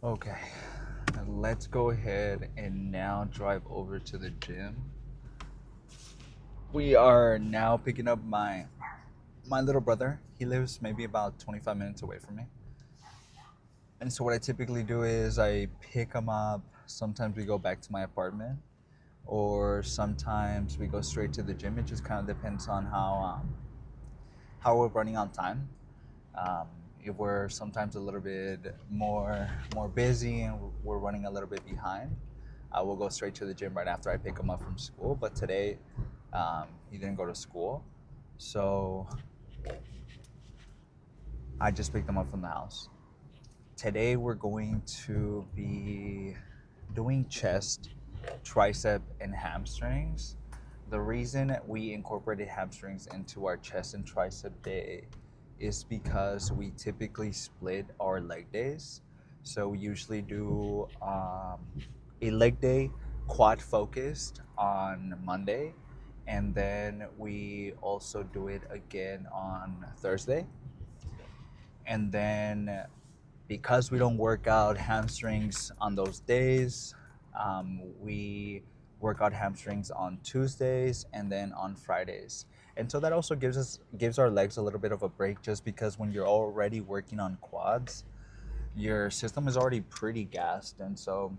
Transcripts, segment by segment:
Okay, let's go ahead and now drive over to the gym. We are now picking up my little brother. He lives maybe about 25 minutes away from me. And so what I typically do is I pick him up. Sometimes we go back to my apartment, or sometimes we go straight to the gym. It just kind of depends on how we're running on time. Um, if we're sometimes a little bit more busy and we're running a little bit behind, I will go straight to the gym right after I pick him up from school. But today, he didn't go to school, so I just picked him up from the house. Today we're going to be doing chest, tricep, and hamstrings. The reason we incorporated hamstrings into our chest and tricep day is because we typically split our leg days. So we usually do a leg day quad focused on Monday, and then we also do it again on Thursday. And then because we don't work out hamstrings on those days, we work out hamstrings on Tuesdays and then on Fridays. And so that also gives our legs a little bit of a break, just because when you're already working on quads, your system is already pretty gassed. And so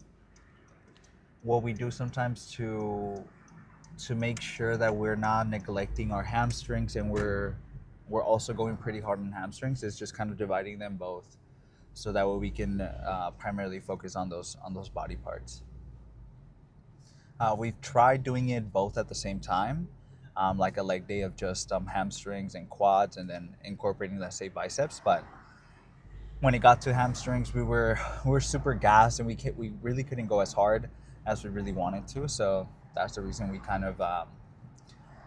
what we do sometimes to make sure that we're not neglecting our hamstrings and we're also going pretty hard on hamstrings is just kind of dividing them both, so that way we can primarily focus on those body parts. We've tried doing it both at the same time, like a leg day of just hamstrings and quads, and then incorporating, let's say, biceps. But when it got to hamstrings, we were super gassed, and we really couldn't go as hard as we really wanted to. So that's the reason we kind of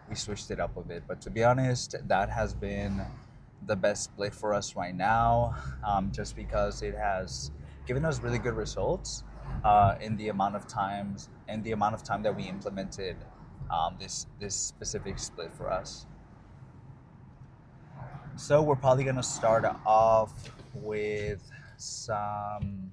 we switched it up a bit. But to be honest, that has been the best split for us right now, just because it has given us really good results in the amount of time that we implemented this specific split for us. So we're probably gonna start off with some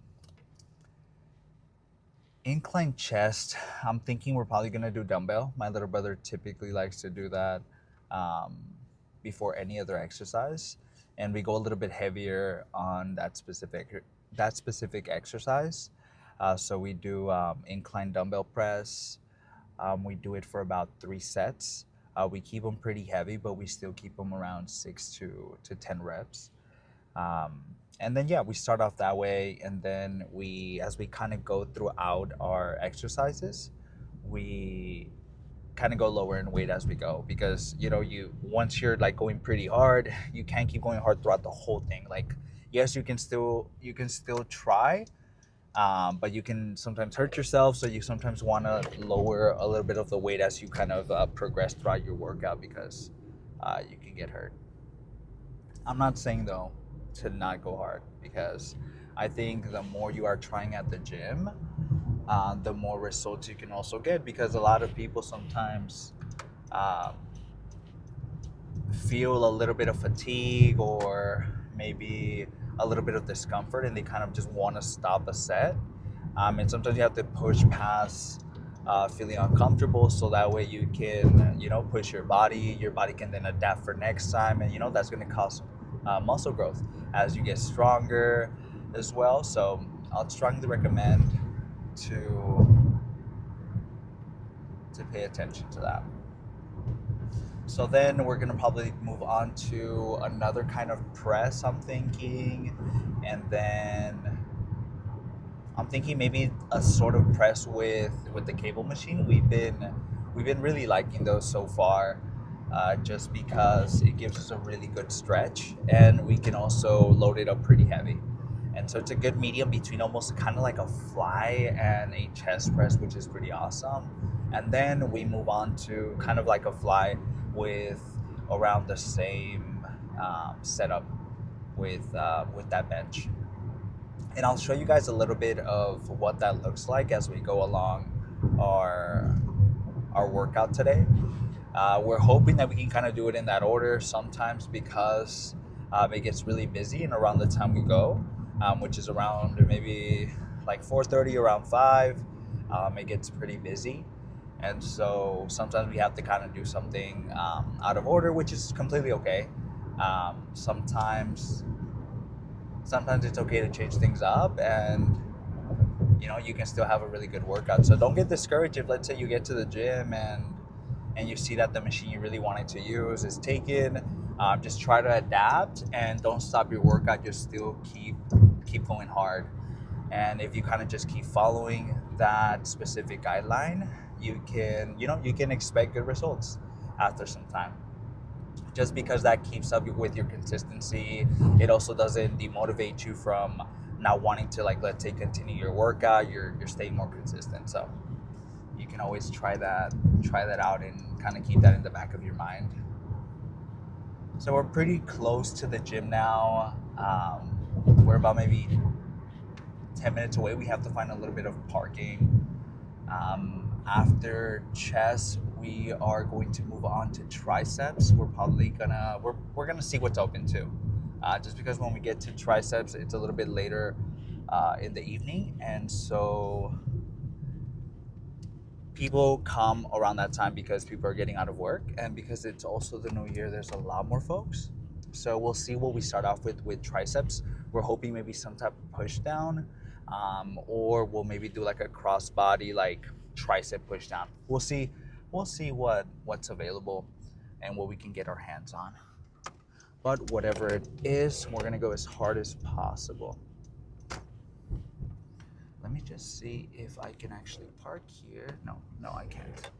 incline chest. I'm thinking we're probably gonna do dumbbell. My little brother typically likes to do that um, before any other exercise, and we go a little bit heavier on that specific exercise. So we do incline dumbbell press. We do it for about 3 sets. We keep them pretty heavy, but we still keep them around 6 to 10 reps. Um, and then, yeah, we start off that way, and then as we kind of go throughout our exercises, we kind of go lower in weight as we go, because you once you're like going pretty hard, you can't keep going hard throughout the whole thing. Like, yes, you can still try, but you can sometimes hurt yourself. So you sometimes want to lower a little bit of the weight as you kind of progress throughout your workout, because you can get hurt. I'm not saying, though, to not go hard, because I think the more you are trying at the gym, the more results you can also get, because a lot of people sometimes um, feel a little bit of fatigue, or maybe a little bit of discomfort, and they kind of just want to stop a set. And sometimes you have to push past feeling uncomfortable, so that way you can push your body. Your body can then adapt for next time, and that's going to cause muscle growth as you get stronger as well. So I'll strongly recommend to pay attention to that. So then we're gonna probably move on to another kind of press, I'm thinking, and then I'm thinking maybe a sort of press with the cable machine. We've been really liking those so far, just because it gives us a really good stretch, and we can also load it up pretty heavy. And so it's a good medium between almost kind of like a fly and a chest press, which is pretty awesome. And then we move on to kind of like a fly with around the same setup with that bench. And I'll show you guys a little bit of what that looks like as we go along our workout today. We're hoping that we can kind of do it in that order, sometimes because it gets really busy and around the time we go. which is around maybe like 4:30, around 5. It gets pretty busy. And so sometimes we have to kind of do something out of order, which is completely okay. Sometimes it's okay to change things up, and you can still have a really good workout. So don't get discouraged if, let's say, you get to the gym and you see that the machine you really wanted to use is taken. Just try to adapt and don't stop your workout. Just still keep going hard. And if you kind of just keep following that specific guideline, you can expect good results after some time. Just because that keeps up with your consistency, it also doesn't demotivate you from not wanting to, like, let's say, continue your workout. You're staying more consistent. So you can always try that out and kind of keep that in the back of your mind. So we're pretty close to the gym now. We're about maybe 10 minutes away. We have to find a little bit of parking. After chest, we are going to move on to triceps. We're gonna see what's open too, just because when we get to triceps, it's a little bit later in the evening, and so people come around that time because people are getting out of work, and because it's also the new year, there's a lot more folks. So we'll see what we start off with triceps. We're hoping maybe some type of push down, or we'll maybe do like a cross body, like tricep push down. We'll see what's available and what we can get our hands on. But whatever it is, we're gonna go as hard as possible. Let me just see if I can actually park here. No, I can't.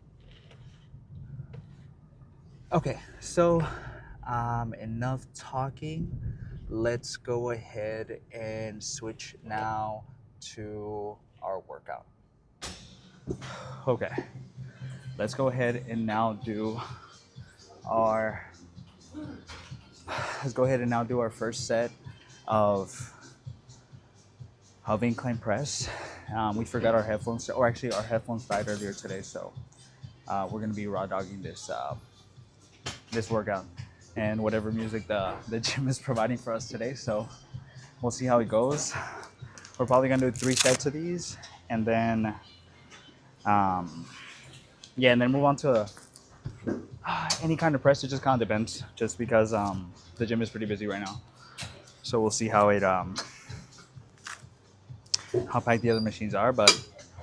Okay, so enough talking. Let's go ahead and switch now to our workout. Okay, let's go ahead and now do our first set of incline press. We forgot our headphones, or actually our headphones died earlier today, so we're gonna be raw dogging this workout and whatever music the gym is providing for us today. So we'll see how it goes. We're probably gonna do 3 sets of these, and then and then move on to any kind of press. It just kind of depends, just because the gym is pretty busy right now. So we'll see how packed the other machines are, but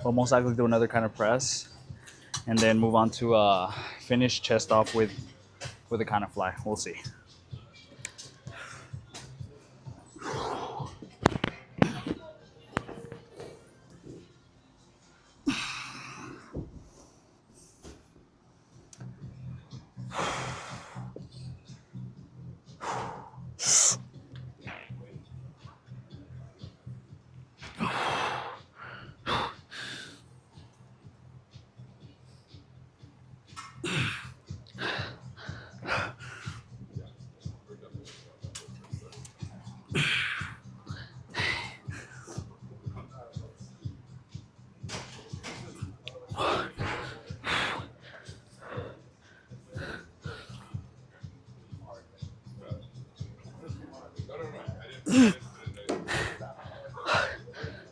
we'll most likely do another kind of press, and then move on to finish chest off with a kind of fly. We'll see.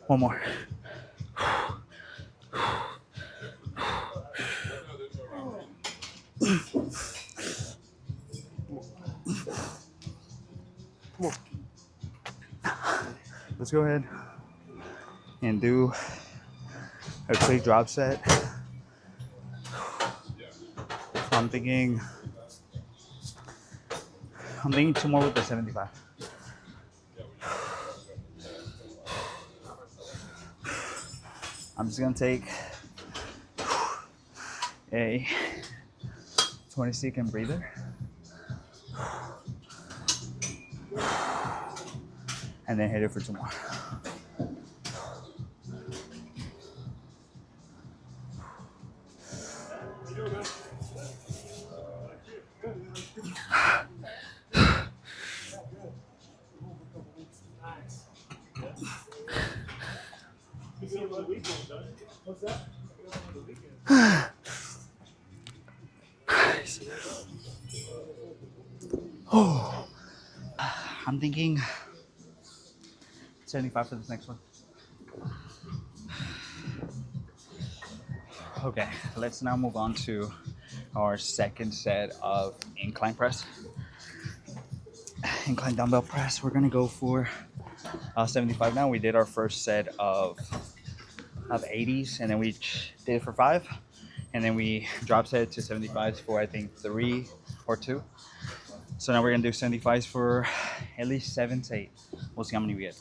One more. Let's go ahead and do a quick drop set. I'm thinking 2 more with the 75. I'm just gonna take a 20-second breather, and then hit it for 2 more. I'm thinking 75 for this next one. Okay, let's now move on to our second set of incline press. Incline dumbbell press. We're gonna go for 75 now. We did our first set of 80s, and then we did it for 5, and then we drop set to 75s for I think 3 or 2. So now we're gonna do 75s for at least 7 to 8. We'll see how many we get.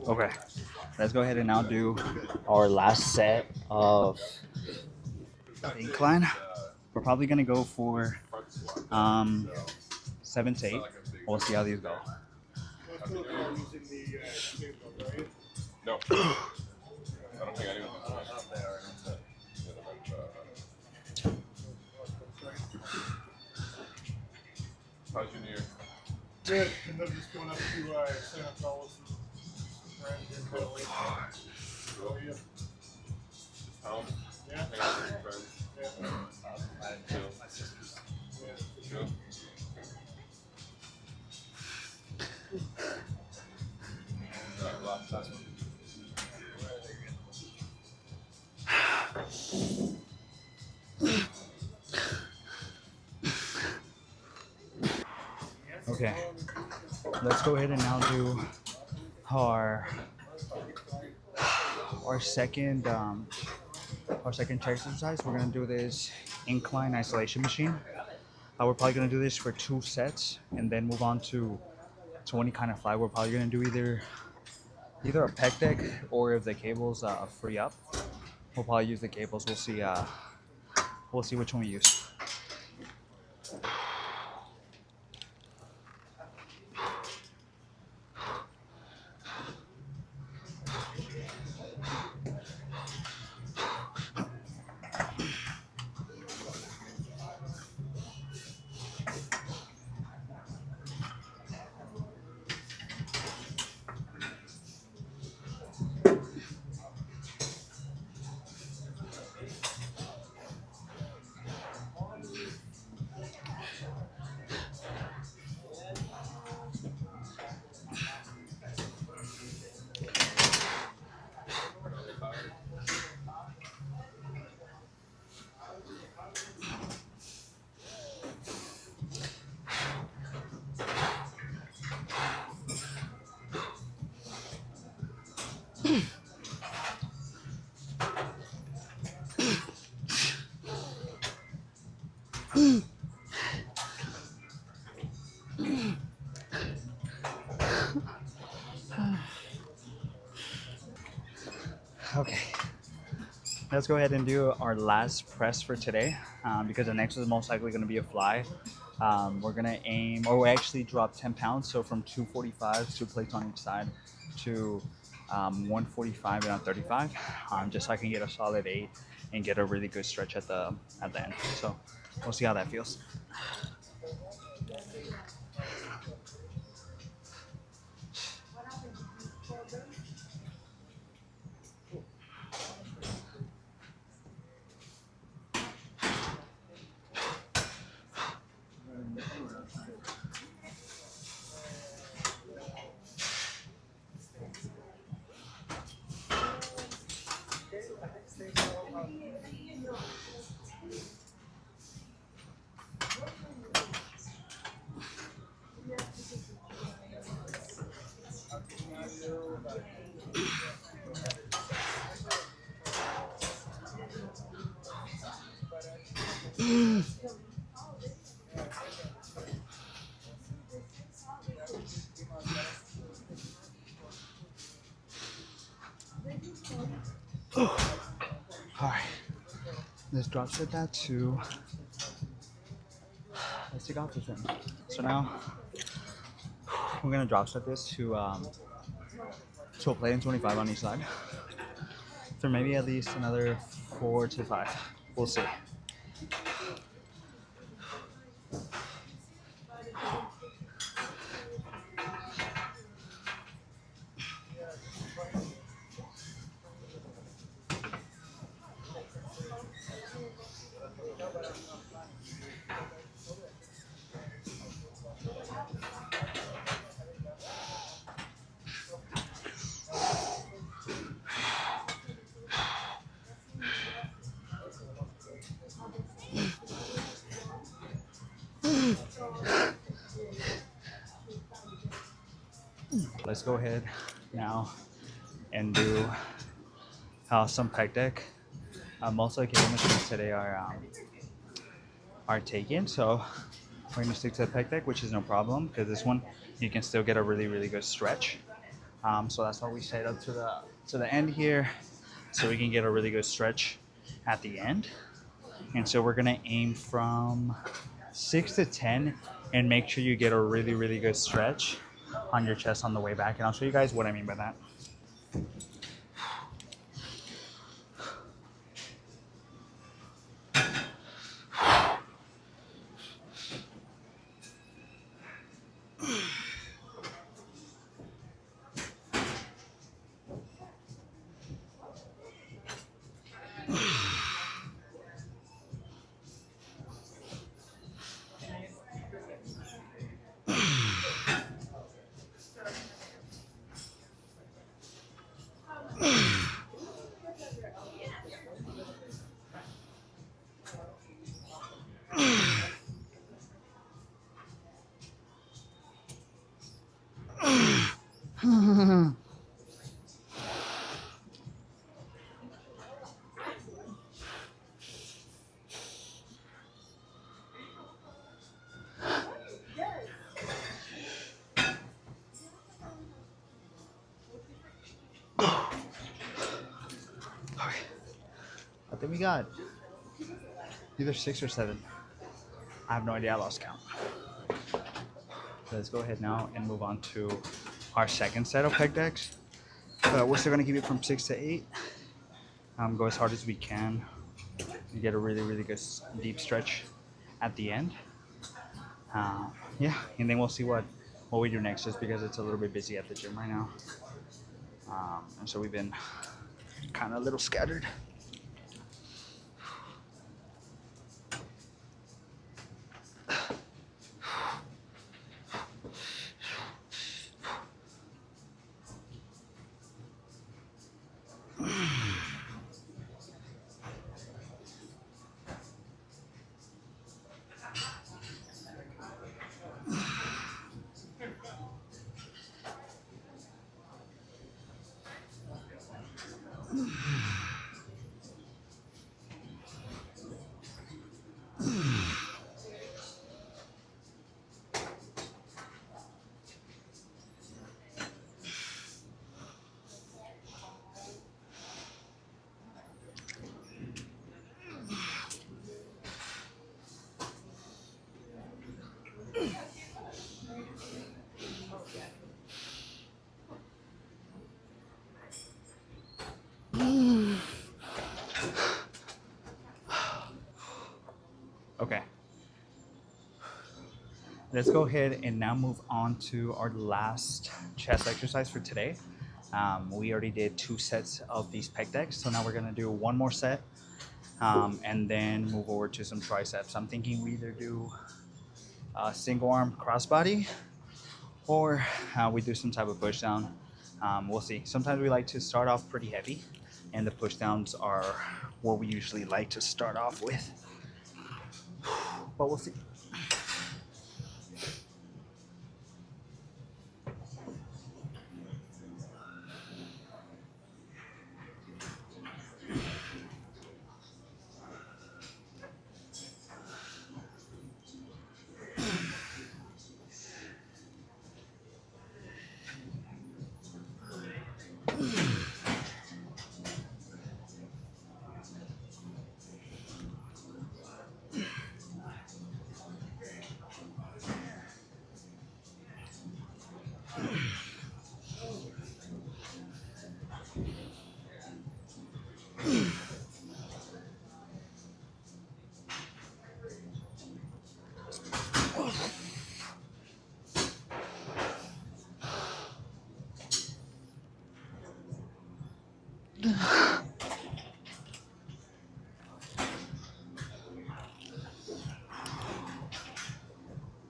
Okay, let's go ahead and now do our last set of incline. We're probably gonna go for 7 to 8. We'll see how these go. No. I don't think anyone. How's your New Year? Good, and they're just going up to Santa Claus and friends in Italy. Oh, yeah. Home? Yeah. Hang out with your friends. Yeah. Chill. Yeah. Chill. Alright, last one. Okay, let's go ahead and now do our second chest exercise. We're gonna do this incline isolation machine. We're probably gonna do this for 2 sets and then move on to 20 kind of fly. We're probably gonna do either a pec deck, or if the cables free up, we'll probably use the cables. We'll see which one we use. Okay, let's go ahead and do our last press for today, because the next is most likely going to be a fly. We're going to aim, or we actually drop 10 pounds, so from 245s, 2 plates on each side, to 145 and on 35, just so I can get a solid 8 and get a really good stretch at the end. So we'll see how that feels. Alright, let's drop set that to, let's take off this one. So now we're gonna drop set this to a plate and 25 on each side for maybe at least another 4 to 5. We'll see. Let's go ahead now and do some pec deck. Most of the cable machines today are taken, so we're gonna stick to the pec deck, which is no problem because this one you can still get a really good stretch. So that's why we set up to the end here, so we can get a really good stretch at the end. And so we're gonna aim from 6 to 10 and make sure you get a really good stretch on your chest on the way back. And I'll show you guys what I mean by that. I think we got either 6 or 7. I have no idea. I lost count. Let's go ahead now and move on to our second set of pec decks. We're still gonna keep it from 6 to 8. Go as hard as we can. You get a really good deep stretch at the end. Yeah, and then we'll see what we do next, just because it's a little bit busy at the gym right now. And so we've been kind of a little scattered. Okay. Let's go ahead and now move on to our last chest exercise for today. We already did 2 sets of these pec decks, so now we're gonna do one more set, and then move over to some triceps. I'm thinking we either do a single arm crossbody, or we do some type of push down. We'll see. Sometimes we like to start off pretty heavy, and the push downs are what we usually like to start off with. But we'll see.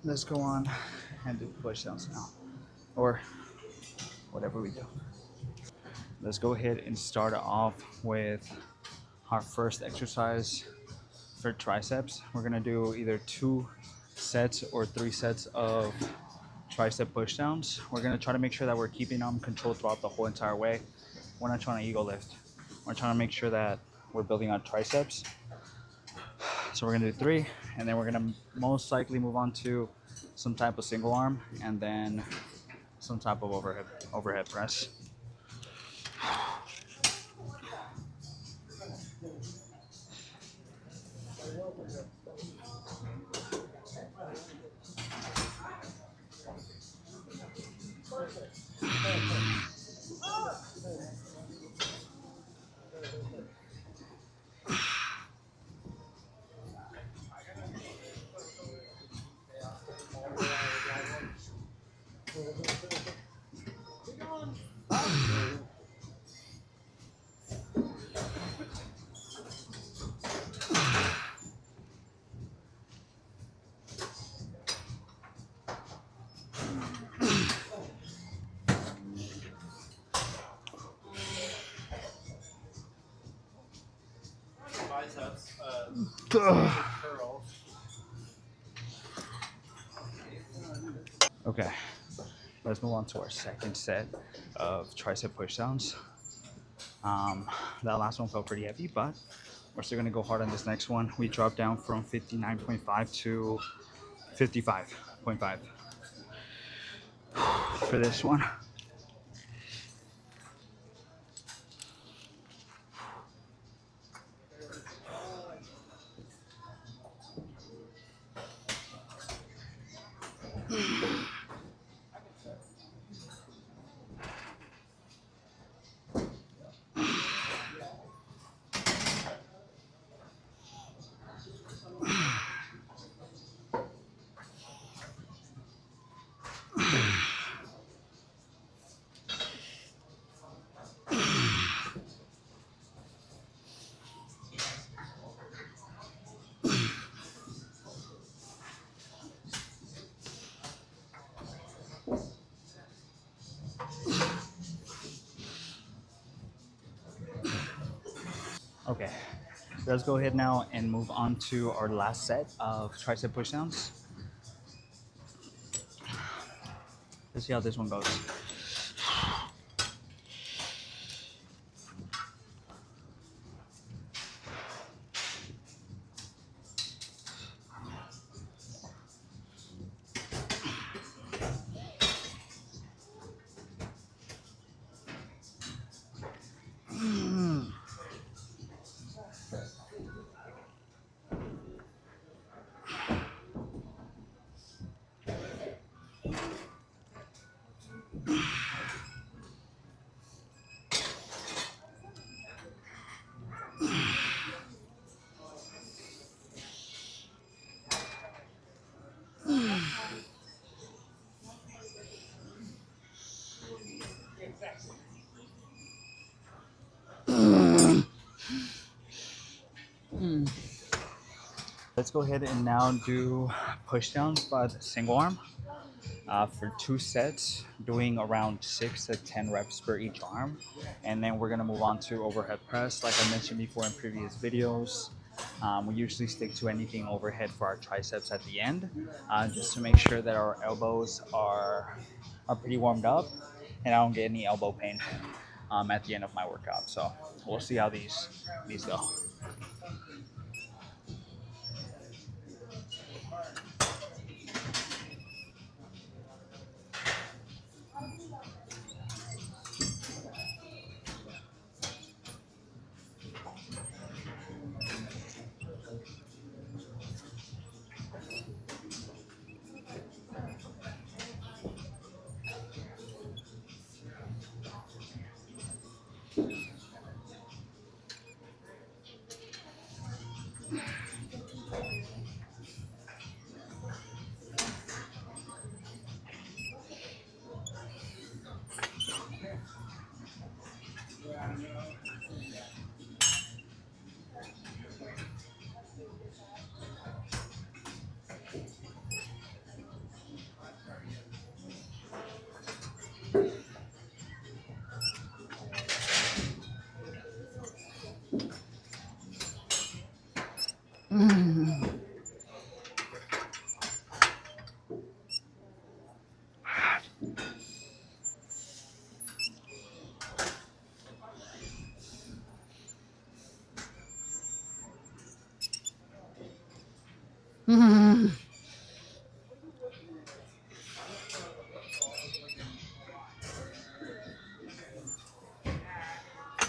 Let's go on and do push downs now, or whatever we do. Let's go ahead and start off with our first exercise for triceps. We're gonna do either 2 sets or 3 sets of tricep push downs. We're gonna try to make sure that we're keeping them controlled throughout the whole entire way. We're not trying to ego lift. We're trying to make sure that we're building our triceps. So we're gonna do 3, and then we're gonna most likely move on to some type of single arm, and then some type of overhead press. Biceps, curls. Okay, let's move on to our second set of tricep push downs. That last one felt pretty heavy, but we're still gonna go hard on this next one. We dropped down from 59.5 to 55.5 for this one. Okay, let's go ahead now and move on to our last set of tricep push downs. Let's see how this one goes. Let's go ahead and now do push downs but single arm for 2 sets, doing around 6 to 10 reps per each arm. And then we're gonna move on to overhead press. Like I mentioned before in previous videos, we usually stick to anything overhead for our triceps at the end, just to make sure that our elbows are pretty warmed up and I don't get any elbow pain at the end of my workout. So we'll see how these go.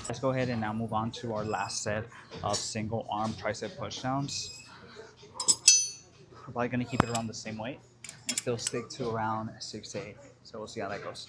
Let's go ahead and now move on to our last set of single arm tricep pushdowns. We're probably gonna keep it around the same weight and still stick to around 6 to 8. So we'll see how that goes.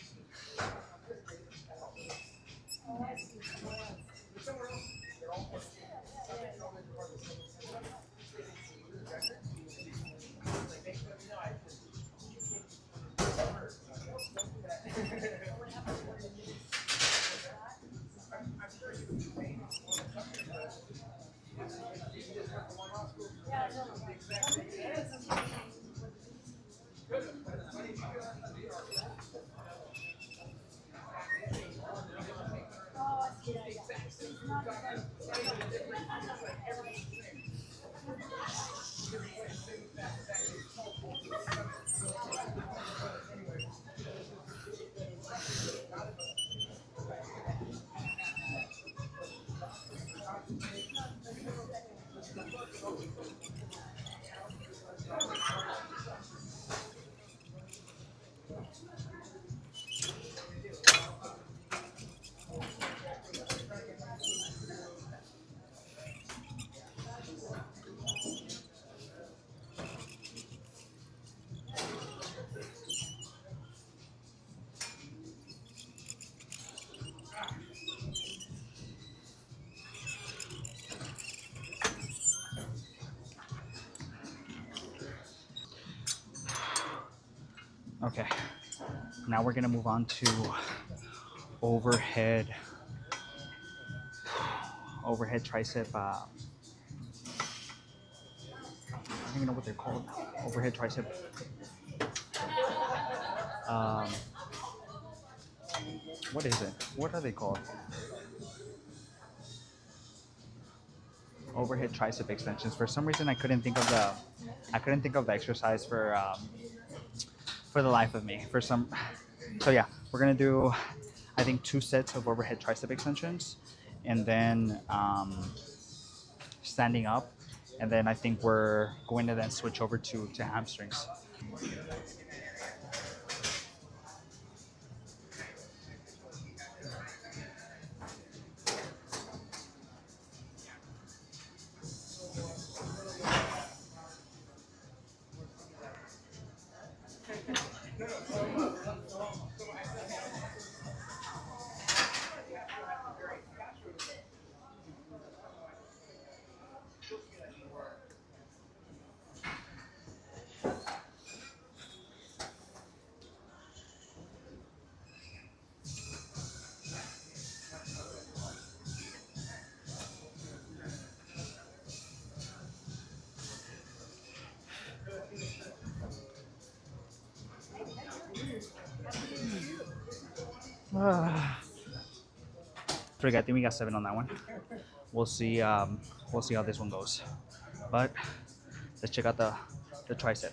Okay, now we're gonna move on to overhead tricep. I don't even know what they're called. Overhead tricep. Um, what is it? What are they called? Overhead tricep extensions. For some reason, I couldn't think of the exercise for the life of me. So yeah, we're gonna do, I think, 2 sets of overhead tricep extensions, and then standing up, and then I think we're going to then switch over to hamstrings. Pretty good. I think we got 7 on that one. We'll see. We'll see how this one goes. But let's check out the tricep.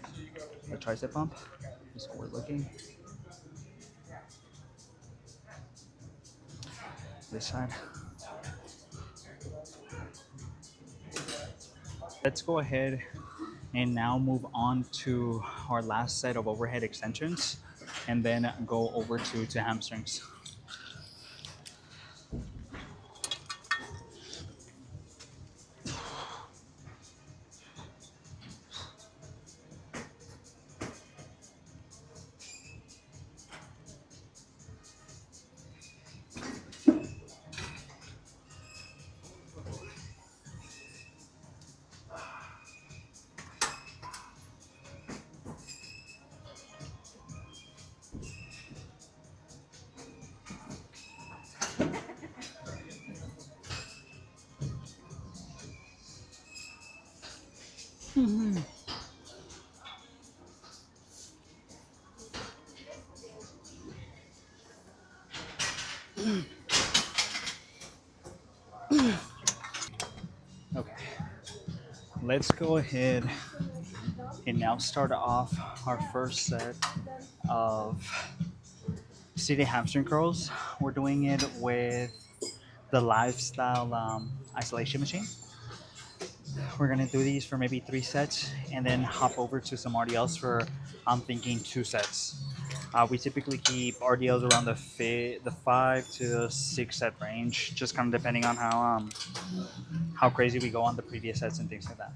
The tricep pump is what we're looking. This side. Let's go ahead and now move on to our last set of overhead extensions, and then go over to hamstrings. Okay, let's go ahead and now start off our first set of seated hamstring curls. We're doing it with the lifestyle isolation machine. We're gonna do these for maybe 3 sets and then hop over to some RDLs for I'm thinking 2 sets. We typically keep RDLs around the 5 to 6 set range, just kind of depending on how crazy we go on the previous sets and things like that.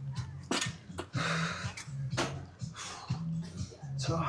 So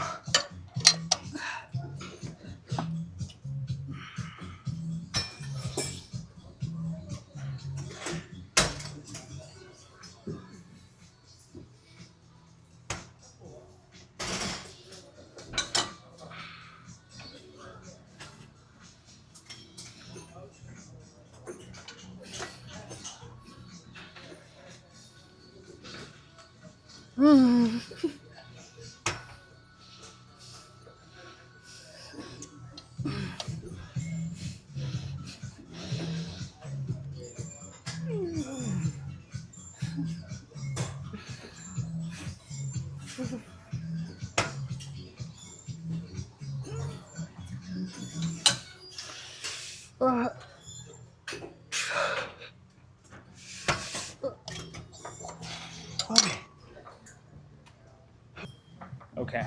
okay,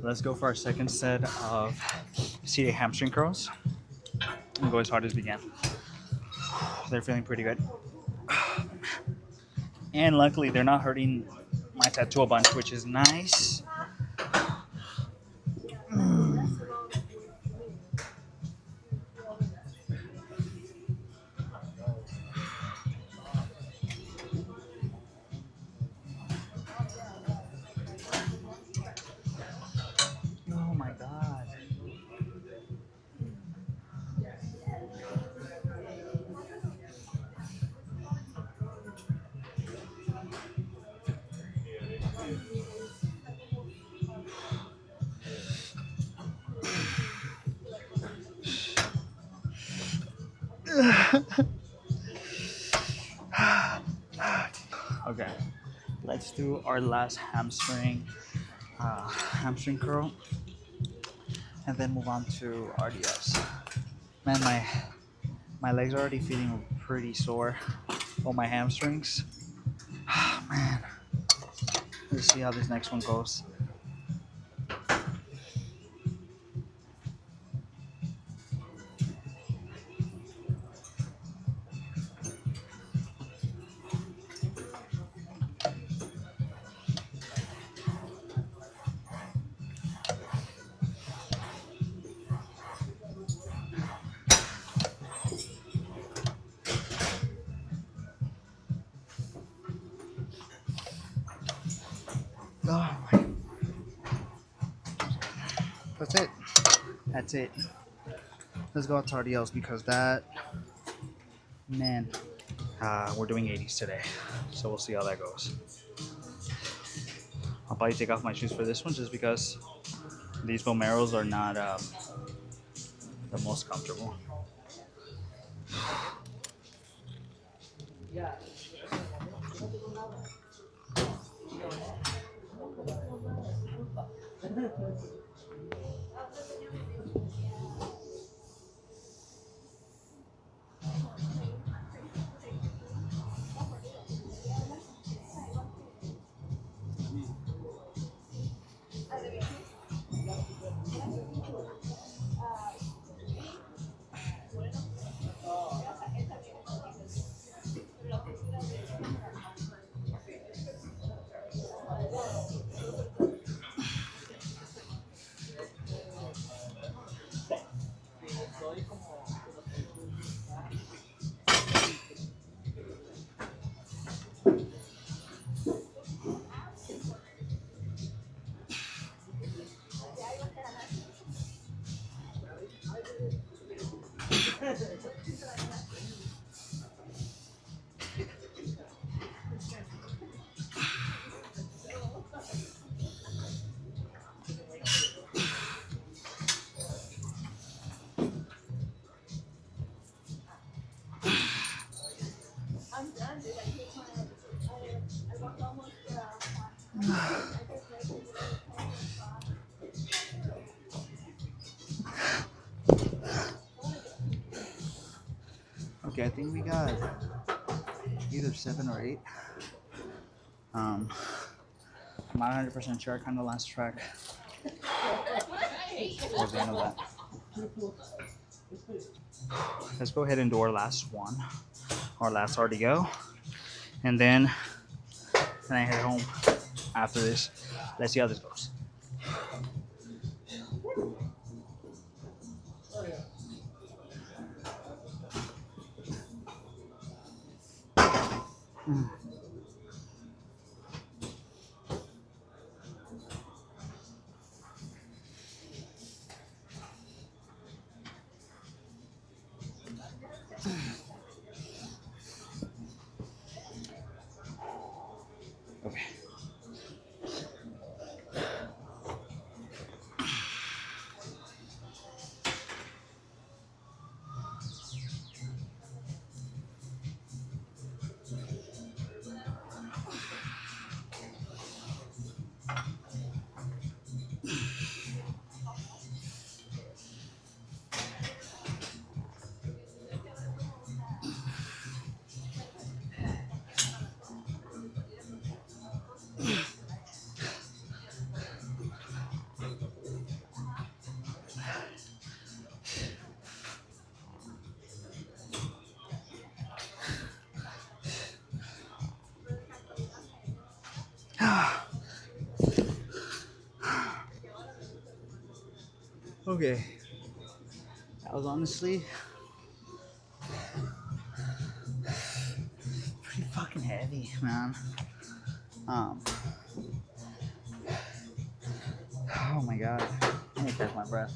let's go for our second set of seated hamstring curls and go as hard as we can. They're feeling pretty good. And luckily, they're not hurting my tattoo a bunch, which is nice. Oh my god. Okay, let's do our last hamstring curl, and then move on to RDS. Man, my legs are already feeling pretty sore on my hamstrings. Man, let's see how this next one goes. Oh my. That's it. That's it. Let's go out to RDLs because that, man, we're doing 80s today. So we'll see how that goes. I'll probably take off my shoes for this one just because these Vomeros are not the most comfortable. Okay, I think we got either 7 or 8. I'm not 100% sure. I kind of lost track towards the end of that. Let's go ahead and do our last one, our last RDO, and then I head home after this. Let's see how this goes. Okay. Okay. That was honestly pretty fucking heavy, man. Um. Oh my god. I need to catch my breath.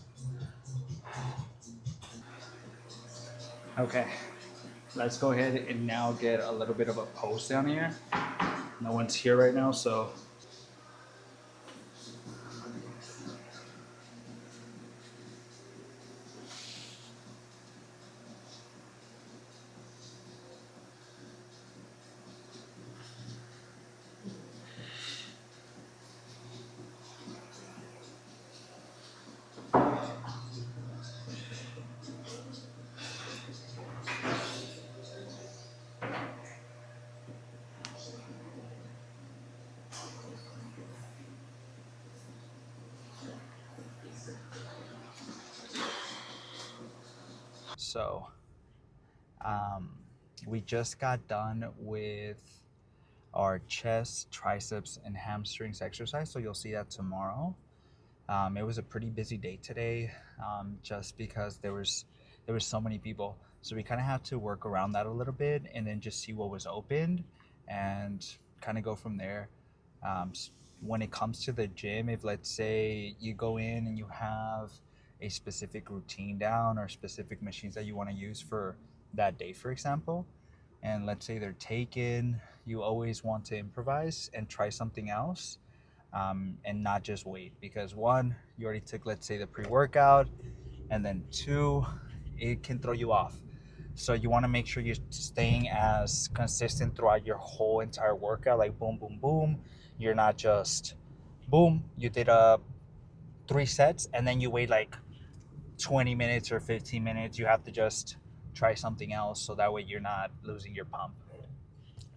Okay. Let's go ahead and now get a little bit of a post down here. No one's here right now, so. So, we just got done with our chest, triceps, and hamstrings exercise. So you'll see that tomorrow. It was a pretty busy day today, just because there was so many people. So we kind of had to work around that a little bit, and then just see what was opened, and kind of go from there. When it comes to the gym, if let's say you go in and you have a specific routine down or specific machines that you want to use for that day, for example, and let's say they're taken, you always want to improvise and try something else, and not just wait, because one, you already took, let's say, the pre-workout, and then two, it can throw you off. So you want to make sure you're staying as consistent throughout your whole entire workout, like boom, boom, boom. You're not just boom, you did 3 sets and then you wait like 20 minutes or 15 minutes. You have to just try something else, so that way you're not losing your pump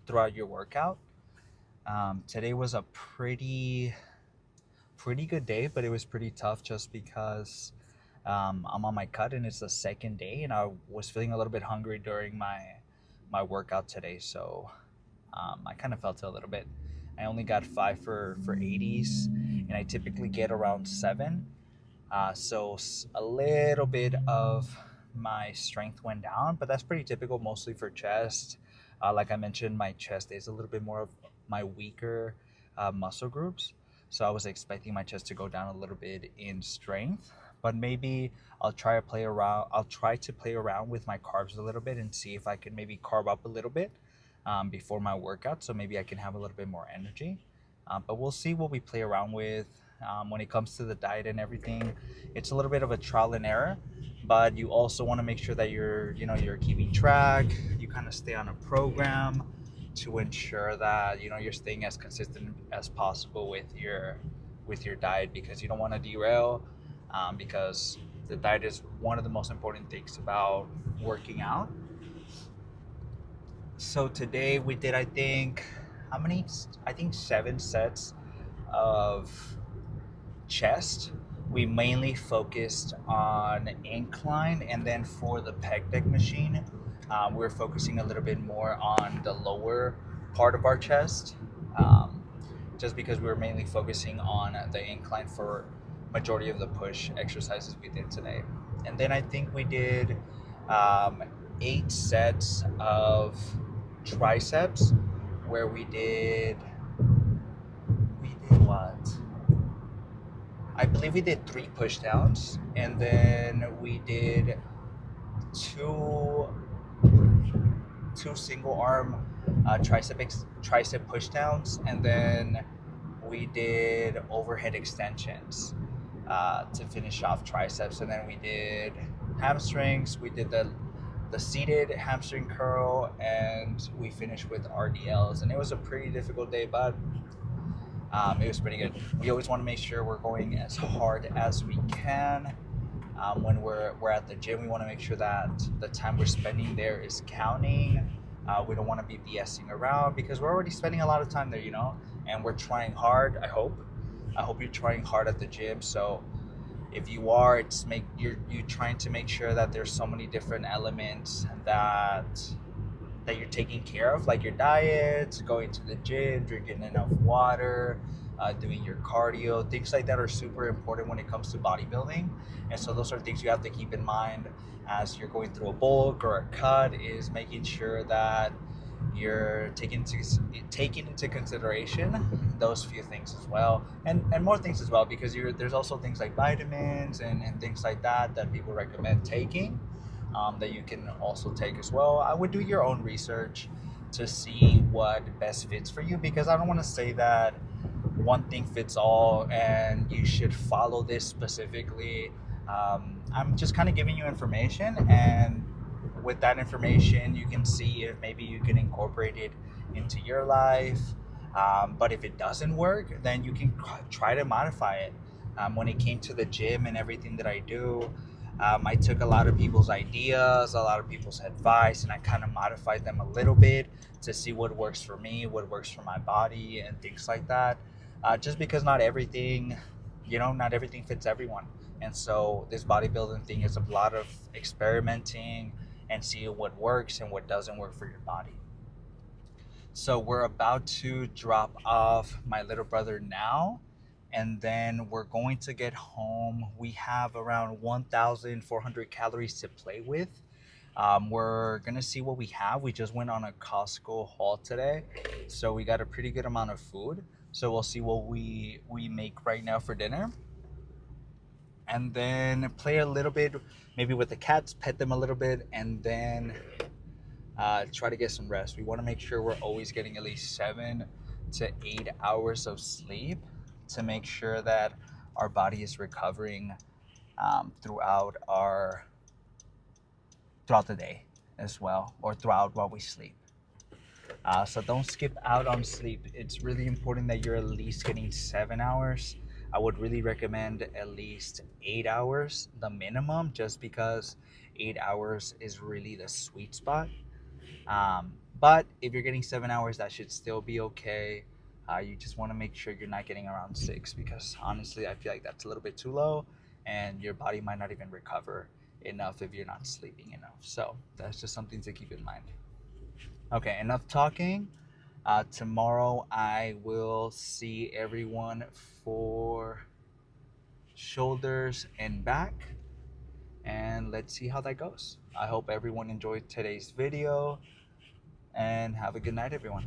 throughout your workout. Today was a pretty good day, but it was pretty tough just because I'm on my cut and it's the second day, and I was feeling a little bit hungry during my workout today, so I kind of felt it a little bit. I only got 5 for 80s, and I typically get around 7. So a little bit of my strength went down, but that's pretty typical, mostly for chest. Like I mentioned, my chest is a little bit more of my weaker muscle groups. So I was expecting my chest to go down a little bit in strength, but maybe I'll try to play around. I'll try to play around with my carbs a little bit and see if I can maybe carb up a little bit before my workout, so maybe I can have a little bit more energy. But we'll see what we play around with. When it comes to the diet and everything, it's a little bit of a trial and error, but you also want to make sure that you're keeping track. You kind of stay on a program, to ensure that you're staying as consistent as possible with your diet, because you don't want to derail, because the diet is one of the most important things about working out. So today we did, I think, how many? I think 7 sets of chest. We mainly focused on incline, and then for the pec deck machine, we're focusing a little bit more on the lower part of our chest, um, just because we were mainly focusing on the incline for majority of the push exercises we did today. And then I think we did 8 sets of triceps, where we did what? I believe we did 3 pushdowns, and then we did two two single arm tricep pushdowns, and then we did overhead extensions to finish off triceps, and then we did hamstrings. We did the seated hamstring curl, and we finished with RDLs, and it was a pretty difficult day, but it was pretty good. We always want to make sure we're going as hard as we can. When we're at the gym, we want to make sure that the time we're spending there is counting. We don't want to be BSing around, because we're already spending a lot of time there, and we're trying hard. I hope you're trying hard at the gym. So if you are, you're trying to make sure that there's so many different elements that you're taking care of, like your diet, going to the gym, drinking enough water, doing your cardio. Things like that are super important when it comes to bodybuilding. And so those are things you have to keep in mind as you're going through a bulk or a cut, is making sure that you're taking into consideration those few things as well, and more things as well, because there's also things like vitamins and things like that people recommend taking, that you can also take as well. I would do your own research to see what best fits for you, because I don't want to say that one thing fits all and you should follow this specifically. I'm just kind of giving you information, and with that information you can see if maybe you can incorporate it into your life. But if it doesn't work, then you can try to modify it. When it came to the gym and everything that I do, I took a lot of people's ideas, a lot of people's advice, and I kind of modified them a little bit to see what works for me, what works for my body, and things like that. Just because not everything fits everyone. And so this bodybuilding thing is a lot of experimenting and seeing what works and what doesn't work for your body. So we're about to drop off my little brother now, and then we're going to get home. We have around 1,400 calories to play with. We're gonna see what we have. We just went on a Costco haul today, so we got a pretty good amount of food. So we'll see what we make right now for dinner, and then play a little bit maybe with the cats, pet them a little bit, and then try to get some rest. We want to make sure we're always getting at least 7 to 8 hours of sleep to make sure that our body is recovering throughout the day as well, or throughout while we sleep. So don't skip out on sleep. It's really important that you're at least getting 7 hours. I would really recommend at least 8 hours, the minimum, just because 8 hours is really the sweet spot. But if you're getting 7 hours, that should still be okay. You just want to make sure you're not getting around 6, because honestly, I feel like that's a little bit too low, and your body might not even recover enough if you're not sleeping enough. So that's just something to keep in mind. Okay, enough talking. Tomorrow I will see everyone for shoulders and back, and let's see how that goes. I hope everyone enjoyed today's video, and have a good night, everyone.